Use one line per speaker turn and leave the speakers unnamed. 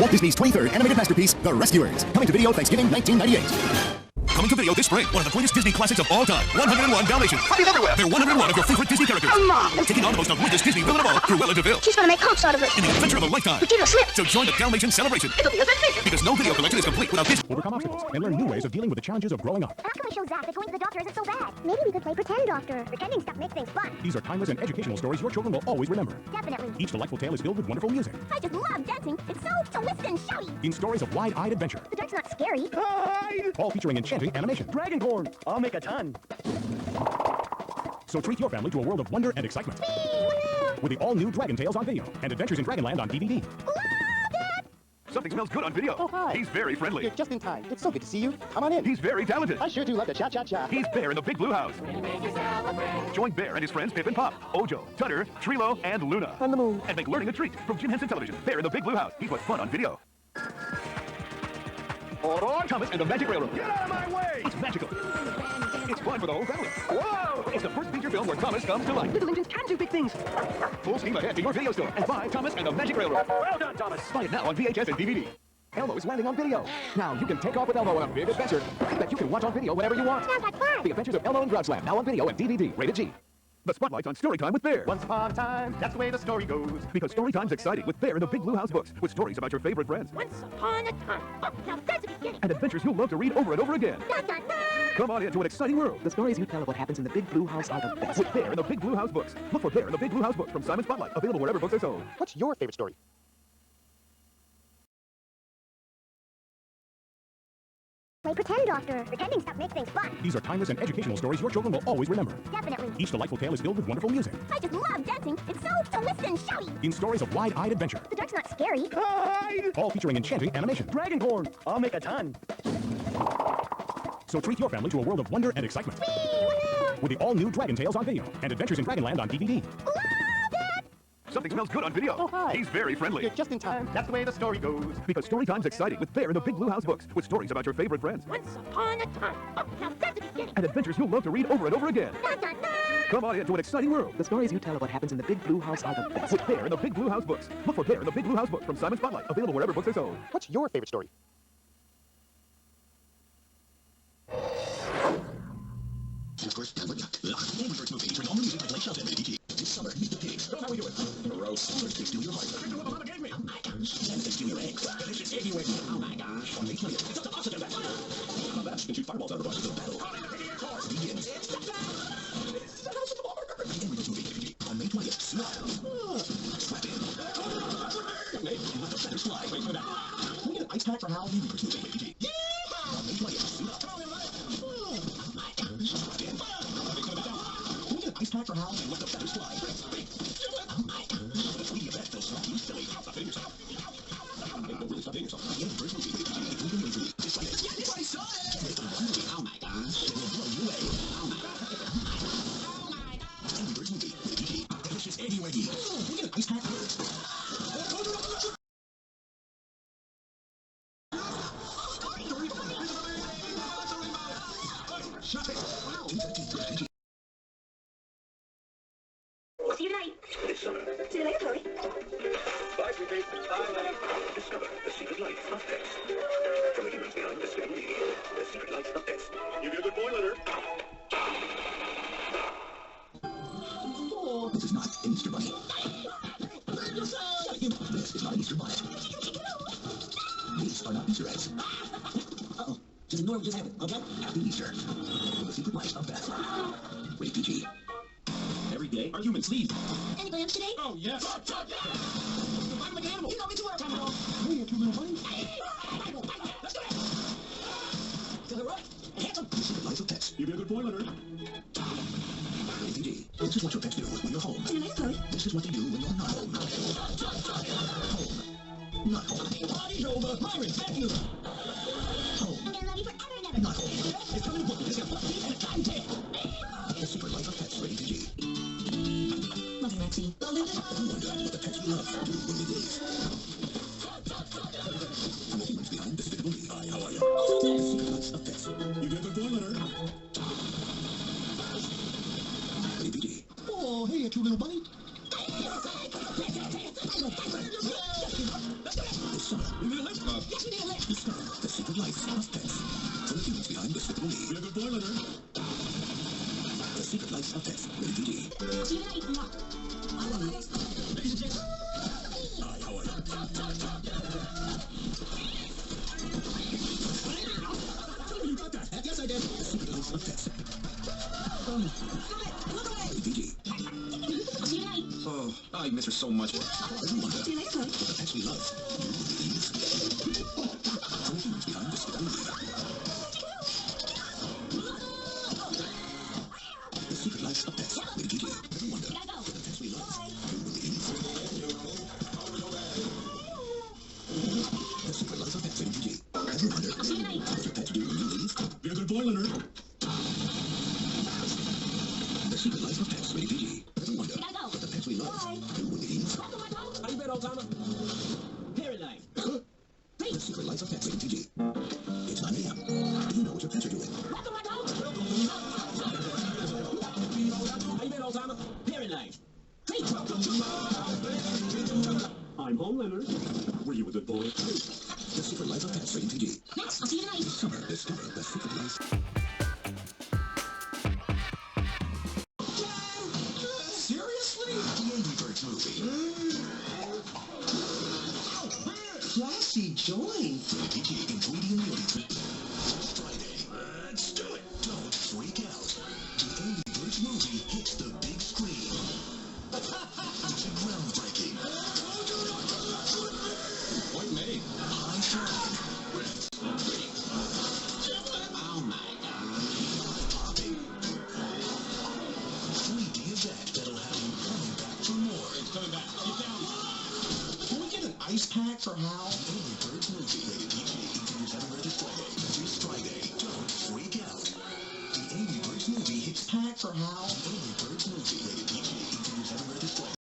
Walt Disney's 23rd animated masterpiece, The Rescuers. Coming to video Thanksgiving 1998. Coming to video this spring, one of the greatest Disney classics of all time, 101 Dalmatians. Puppies everywhere. They're 101 of your favorite Disney characters.
Mom!
Taking on the most outrageous Disney villain of all, Cruella de Vil.
She's gonna make cops out of it.
In the adventure of a lifetime.
But you slip.
So join the Dalmatian celebration.
It'll be a sensation.
Because no video collection is complete without this.
Overcome obstacles and learn new ways of dealing with the challenges of growing up.
How can we show Zach that going to the doctor isn't so bad? Maybe we could play pretend doctor. Pretending stuff makes things fun.
These are timeless and educational stories your children will always remember.
Definitely.
Each delightful tale is filled with wonderful music.
I just love dancing. It's so twisted and shouty.
In stories of wide-eyed adventure.
The dark's not scary.
Hi! All featuring enchanting animation.
Dragon corn! I'll make a ton.
So treat your family to a world of wonder and excitement. With the all-new Dragon Tales on video and Adventures in Dragonland on DVD.
Something smells good on video.
Oh, hi.
He's very friendly.
You're just in time. It's so good to see you. Come on in.
He's very talented.
I sure do love to cha-cha-cha.
He's Bear in the Big Blue House. Join Bear and his friends Pip and Pop, Ojo, Tutter, Trilo, and Luna.
On the moon.
And make learning a treat from Jim Henson Television. Bear in the Big Blue House. He's what's fun on video. Hold on, Thomas and the Magic Railroad. Get out of my way! It's magical. It's fun for the whole family. Whoa! It's the first feature film where Thomas comes to life.
Little engines can do big things.
Full steam ahead to your video store and buy Thomas and the Magic Railroad. Well done, Thomas. Buy it now on VHS and DVD. Elmo is landing on video. Now you can take off with Elmo on a big adventure that you can watch on video whenever you want.
Sounds like fun.
The Adventures of Elmo and Grouchland, now on video and DVD, rated G. The spotlight's on Storytime with Bear.
Once upon a time, that's the way the story goes.
Because Storytime's exciting with Bear in the Big Blue House books, with stories about your favorite friends.
Once upon a time. Oh, now that's a beginning.
And adventures you'll love to read over and over again.
Dun, dun, dun.
Come on into an exciting world.
The stories you tell of what happens in the Big Blue House are the best.
With Bear in the Big Blue House books. Look for Bear in the Big Blue House books from Simon Spotlight. Available wherever books are sold.
What's your favorite story?
Play pretend doctor. Pretending stuff makes things fun.
These are timeless and educational stories your children will always remember.
Definitely.
Each delightful tale is filled with wonderful music.
I just love dancing. It's so twisted and shouty.
In stories of wide-eyed adventure.
The dark's not scary.
Hi!
All featuring enchanting animation.
Dragon corn! I'll make a ton.
So treat your family to a world of wonder and excitement. With the all-new Dragon Tales on video and Adventures in Dragonland on DVD.
Something smells good on video.
Oh, hi.
He's very friendly.
You're just in time. That's the way the story goes.
Because Storytime's exciting with Bear in the Big Blue House books, with stories about your favorite friends.
Once upon a time. Oh, now that's a beginning.
And adventures you'll love to read over and over again.
Dun, dun, dun.
Come on into an exciting world.
The stories you tell of what happens in the Big Blue House are the best.
With Bear in the Big Blue House books. Look for Bear in the Big Blue House books from Simon Spotlight. Available wherever books are sold.
What's your favorite story?
First ever first movie featuring all the music by Blake Shelton and ADT. This summer, meet the pigs. Here's how we do it. Roast. First pigs steal your heart. Drink the what Mama gave me. Oh my gosh. Then they steal your eggs. Delicious eggy wings. Oh my gosh. On May 20th, it's up to us to do that. How about that? Can shoot fireballs out of the box. The battle begins. It's the House of the Barber. The end of this movie, ADT. On May 20th, smile. Strap in. Wait, you let the feathers fly. Wait for that. Can we get an ice pack for Halloween first movie, ADT? Yeah! On May 20th, suit up. Ice pack for Hal and let the feathers fly. Oh my god. What a sweetie event. They'll slap you silly. Stop hitting yourself. Don't really stop hitting yourself. The end of the first movie. Just like this. Yes, I saw it. Oh my gosh. It will blow you away. Oh my god. Oh my god. End of the first movie. Delicious eggy weggy. Can we get an ice pack? Shut it.
See you tonight.
This summer.
See you later, Chloe.
Bye, sweetie. Bye, honey. Discover the secret life of pets. From the humans behind the Despicable Me, the secret life of pets. You be a good boy, Leonard. Oh, this is not an Easter bunny. This is not an Easter bonnet. These are not Easter eggs. Uh-oh. Just ignore what just happened, okay? Happy Easter. The secret life of pets. Rated PG. Every day, our humans sneeze.
Any plans today?
Oh, yes. The bottom of the animal.
You know me too well, Tom.
Hey, you two little bunnies. Let's do it. Feel heroic and handsome. The secret life of pets. You be a good boy, Leonard. APD. This is what your pets do when you're home.
See you later, Chloe.
This is what they do when you're not home. Home. Not home. Party's over. Pirates, back you. Home.
I'm gonna love you forever and ever.
Not home. It's coming to book. It's got Buffy and a time tale. The secret life of pets. Rated PG.
Love you, Lexi.
I wonder what the pets we love do when we leave. From the humans behind Despicable Me. Hi, how are you? The secret life of pets. You be a good boy, Leonard. Rated PG. Oh, hey, you two little bunny. This summer, We need a lift. Yes, we need a lift. Discover the secret life of pets. From the humans behind Despicable Me. Be a good boy, Leonard. The secret life of pets. Rated PG.
See you later. I love you. Ladies and gentlemen.
Hi, how are you? You got that? Yes, I did. The secret life of pets.
Look away.
Rated PG.
I'll see you later.
Oh, I miss her so much. Every wonder.
See you later, Chloe.
The pets we love. From the humans behind Despicable Me. The secret life of pets. Rated PG. Every wonder.
Gotta go.
The pets we love. You believe. The secret life of pets. Rated PG. Every wonder.
I'll see you later.
What do pets do when you leave?
Be a good boy, Leonard.
The secret life of pets. Rated PG. Every wonder.
Gotta go.
What the pets we love. You believe.
Welcome, my dog.
How you been, old timer? Parent life.
The secret life of pets. Rated PG. It's 9 a.m. Do you know what your pets are doing?
Welcome, my dog.
How you been, old timer? Parent life.
I'm home, Leonard. Were you a good boy?
The secret life of pets. Rated PG.
Next, I'll see you later.
Discover the secret life. Seriously? The Angry Birds movie.
Classy joint.
Rated PG. Enjoy the immunity. Friday. Let's do it. Don't freak out. The Angry Birds movie hits the big screen. It's groundbreaking.
Point made.
High five.
Oh my god.
Popping. 3D event that'll have you coming back for more.
It's coming back. Get down.
Can we get an ice pack for Hal?
Angry Birds movie. Rated PG. 18 years this Friday. This Friday. Don't freak out. The Angry Birds movie hits
Pack for Hal?
Angry Birds movie. Rated PG. 18 years this Friday.